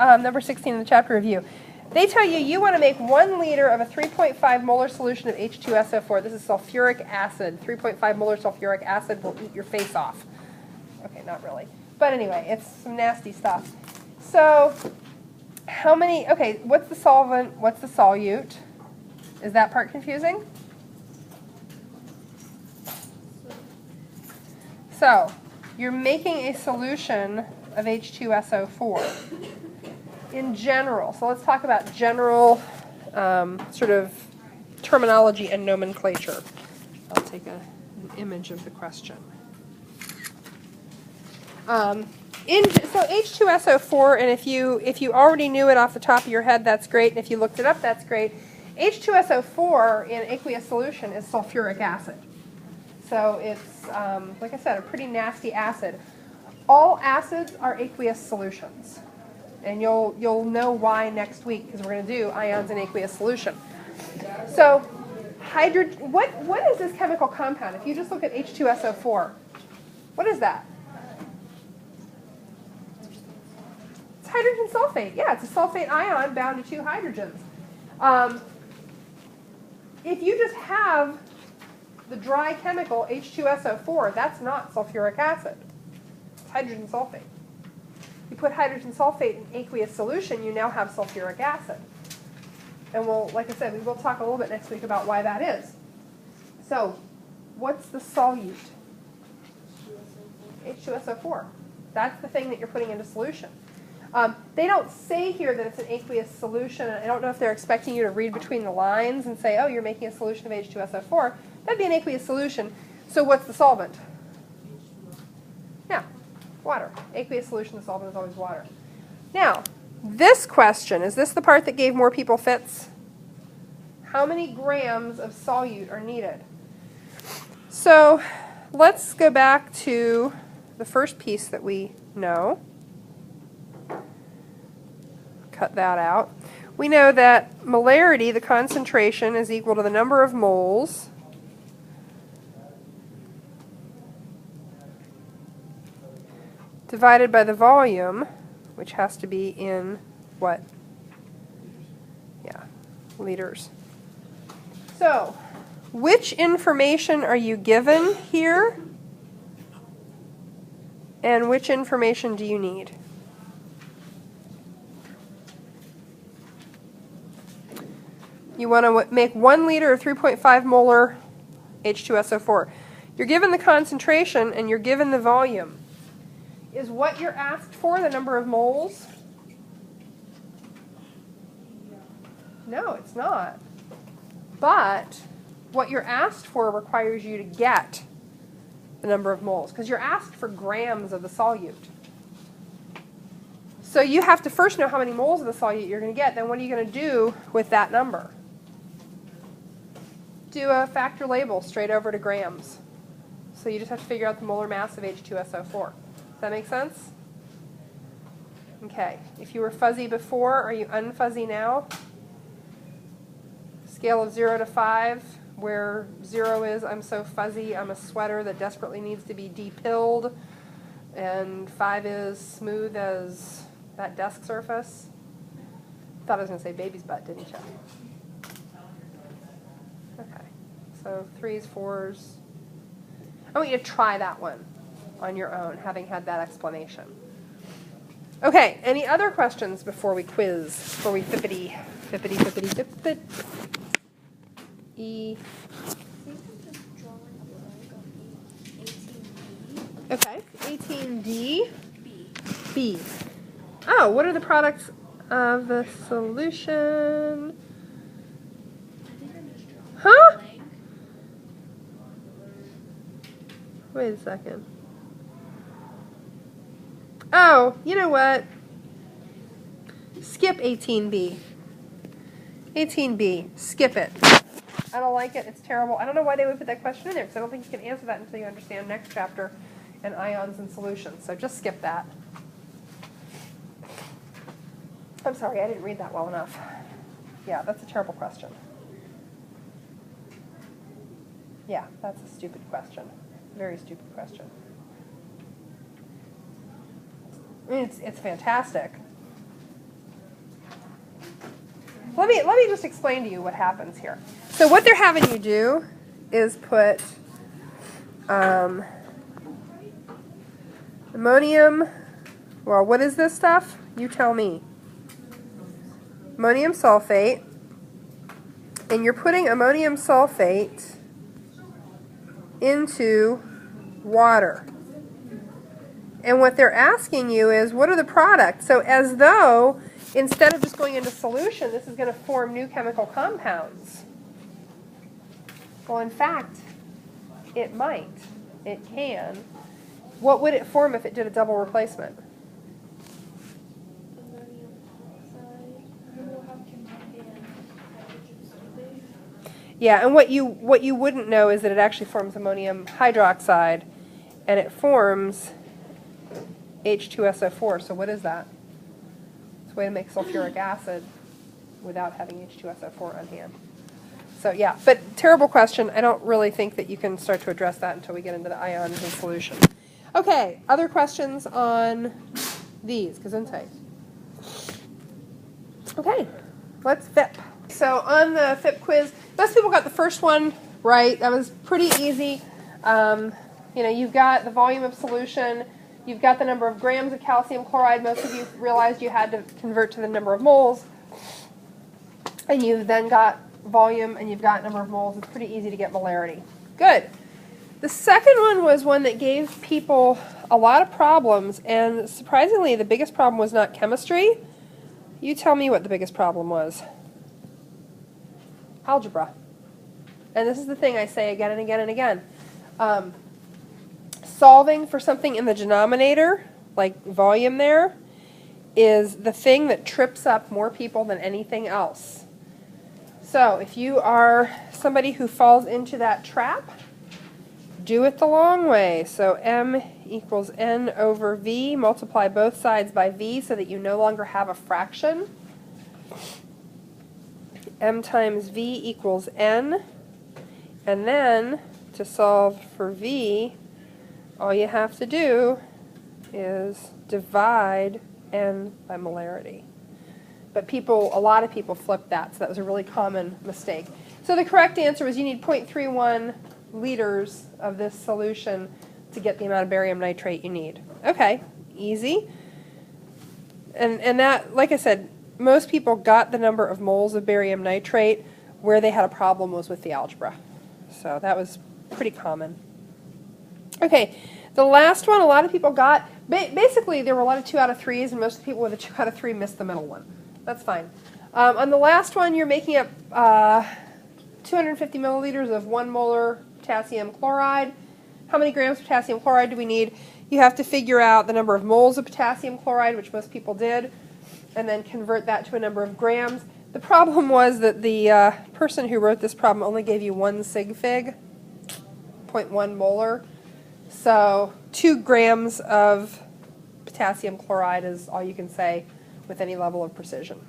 number 16 in the chapter review. They tell you you want to make 1 liter of a 3.5 molar solution of H2SO4. This is sulfuric acid. 3.5 molar sulfuric acid will eat your face off. Okay, not really. But anyway, it's some nasty stuff. So how many, okay, what's the solvent? What's the solute? Is that part confusing? So you're making a solution of H2SO4 in general. So let's talk about general sort of terminology and nomenclature. I'll take an image of the question. So H2SO4, and if you already knew it off the top of your head, that's great. And if you looked it up, that's great. H2SO4 in aqueous solution is sulfuric acid. So it's, like I said, a pretty nasty acid. All acids are aqueous solutions. And you'll know why next week, because we're going to do ions in aqueous solution. So what is this chemical compound? If you just look at H2SO4, what is that? It's hydrogen sulfate. Yeah, it's a sulfate ion bound to 2 hydrogens. If you just have the dry chemical H2SO4, that's not sulfuric acid. It's hydrogen sulfate. You put hydrogen sulfate in aqueous solution, you now have sulfuric acid. And we'll, like I said, we will talk a little bit next week about why that is. So, what's the solute? H2SO4. That's the thing that you're putting into solution. They don't say here that it's an aqueous solution. I don't know if they're expecting you to read between the lines and say, oh, you're making a solution of H2SO4. That'd be an aqueous solution. So what's the solvent? Yeah, water. Aqueous solution, the solvent is always water. Now, this question, is this the part that gave more people fits? How many grams of solute are needed? So let's go back to the first piece that we know. Cut that out. We know that molarity, the concentration, is equal to the number of moles divided by the volume, which has to be in what? Yeah, liters. So, which information are you given here? And which information do you need? You want to make 1 liter of 3.5 molar H2SO4. You're given the concentration and you're given the volume. Is what you're asked for the number of moles? No, it's not. But what you're asked for requires you to get the number of moles, because you're asked for grams of the solute. So you have to first know how many moles of the solute you're going to get. Then what are you going to do with that number? Do a factor label straight over to grams. So you just have to figure out the molar mass of H2SO4. Does that make sense? Okay. If you were fuzzy before, are you unfuzzy now? Scale of 0 to 5, where 0 is I'm so fuzzy, I'm a sweater that desperately needs to be depilled, and 5 is smooth as that desk surface. Thought I was going to say baby's butt, didn't you? Okay. So 3s, 4s. I want you to try that one on your own, having had that explanation. Okay, any other questions before we quiz, before we fippity? E. Okay, 18D. B. Oh, what are the products of the solution? Huh? Wait a second. Oh, you know what? Skip 18B. 18B. Skip it. I don't like it. It's terrible. I don't know why they would put that question in there, because I don't think you can answer that until you understand next chapter and ions and solutions. So just skip that. I'm sorry, I didn't read that well enough. Yeah, that's a terrible question. Yeah, that's a stupid question. Very stupid question. I mean, it's fantastic. Let me just explain to you what happens here. So what they're having you do is put ammonium, well, what is this stuff? You tell me. Ammonium sulfate, and you're putting ammonium sulfate into water. And what they're asking you is, what are the products? So as though, instead of just going into solution, this is going to form new chemical compounds. Well, in fact, it might. It can. What would it form if it did a double replacement? Yeah, and what you wouldn't know is that it actually forms ammonium hydroxide, and it forms H2SO4. So what is that? It's a way to make sulfuric acid without having H2SO4 on hand. So yeah, but terrible question. I don't really think that you can start to address that until we get into the ions in solution. Okay, other questions on these? Gesundheit. Okay, let's FIP. So on the FIP quiz, most people got the first one right. That was pretty easy. You've got the volume of solution. You've got the number of grams of calcium chloride. Most of you realized you had to convert to the number of moles. And you've then got volume, and you've got number of moles. It's pretty easy to get molarity. Good. The second one was one that gave people a lot of problems, and surprisingly, the biggest problem was not chemistry. You tell me what the biggest problem was. Algebra. And this is the thing I say again and again and again. Solving for something in the denominator, like volume there, is the thing that trips up more people than anything else. So if you are somebody who falls into that trap, do it the long way. So m equals n over v, multiply both sides by v so that you no longer have a fraction. M times v equals n, and then to solve for v, all you have to do is divide n by molarity. But a lot of people flipped that, so that was a really common mistake. So the correct answer was you need 0.31 liters of this solution to get the amount of barium nitrate you need. Okay, easy. And that, like I said, most people got the number of moles of barium nitrate. Where they had a problem was with the algebra. So that was pretty common. Okay, the last one a lot of people got, basically there were a lot of 2 out of 3s, and most of the people with a 2 out of 3 missed the middle one. That's fine. On the last one, you're making up 250 milliliters of 1 molar potassium chloride. How many grams of potassium chloride do we need? You have to figure out the number of moles of potassium chloride, which most people did, and then convert that to a number of grams. The problem was that the person who wrote this problem only gave you 1 sig fig, 0.1 molar. So 2 grams of potassium chloride is all you can say with any level of precision.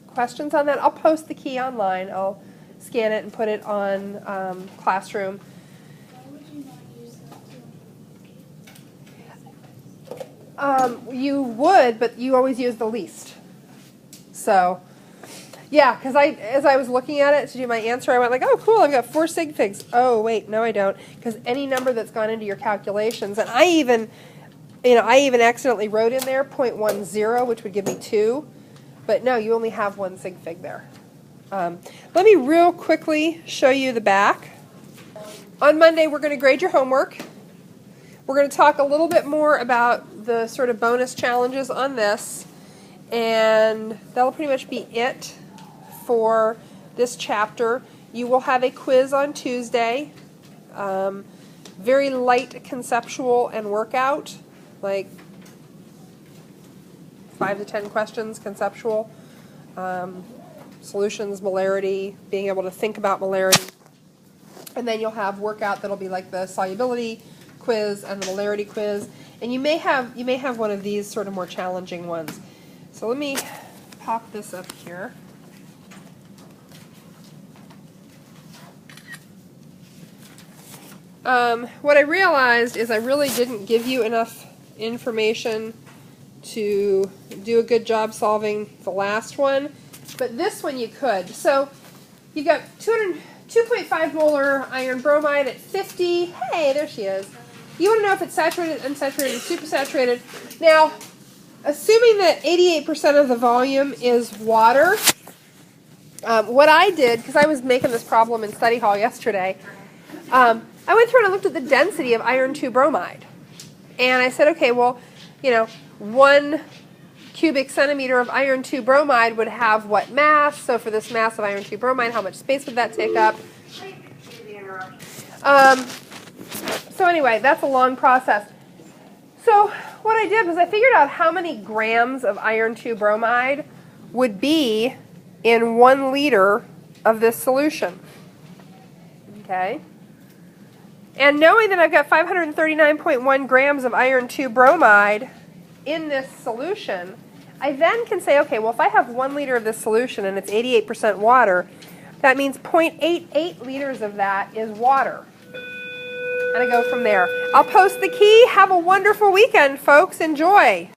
Questions on that? I'll post the key online. I'll scan it and put it on Classroom. Why would you not use that too? You would, but you always use the least. So, yeah, because as I was looking at it to do my answer, I went like, oh, cool, I've got 4 sig figs. Oh, wait, no, I don't, because any number that's gone into your calculations, and I even accidentally wrote in there 0.10, which would give me 2, but no, you only have 1 sig fig there. Let me real quickly show you the back. On Monday, we're going to grade your homework. We're going to talk a little bit more about the sort of bonus challenges on this, and that'll pretty much be it for this chapter. You will have a quiz on Tuesday, very light conceptual and workout, like 5 to 10 questions conceptual, solutions, molarity, being able to think about molarity, and then you'll have workout that'll be like the solubility quiz and the molarity quiz, and you may have one of these sort of more challenging ones. So let me pop this up here. What I realized is I really didn't give you enough information to do a good job solving the last one. but this one you could. So you've got 2.5 molar iron bromide at 50. Hey, there she is. You want to know if it's saturated, unsaturated, supersaturated. Now, assuming that 88% of the volume is water, what I did, because I was making this problem in study hall yesterday, I went through and I looked at the density of iron 2 bromide. And I said, okay, well, 1 cubic centimeter of iron 2 bromide would have what mass? So for this mass of iron 2 bromide, how much space would that take up? So anyway, that's a long process. So what I did was I figured out how many grams of iron 2 bromide would be in 1 liter of this solution. Okay? And knowing that I've got 539.1 grams of iron 2 bromide in this solution, I then can say, okay, well, if I have 1 liter of this solution and it's 88% water, that means 0.88 liters of that is water. And I go from there. I'll post the key. Have a wonderful weekend, folks. Enjoy.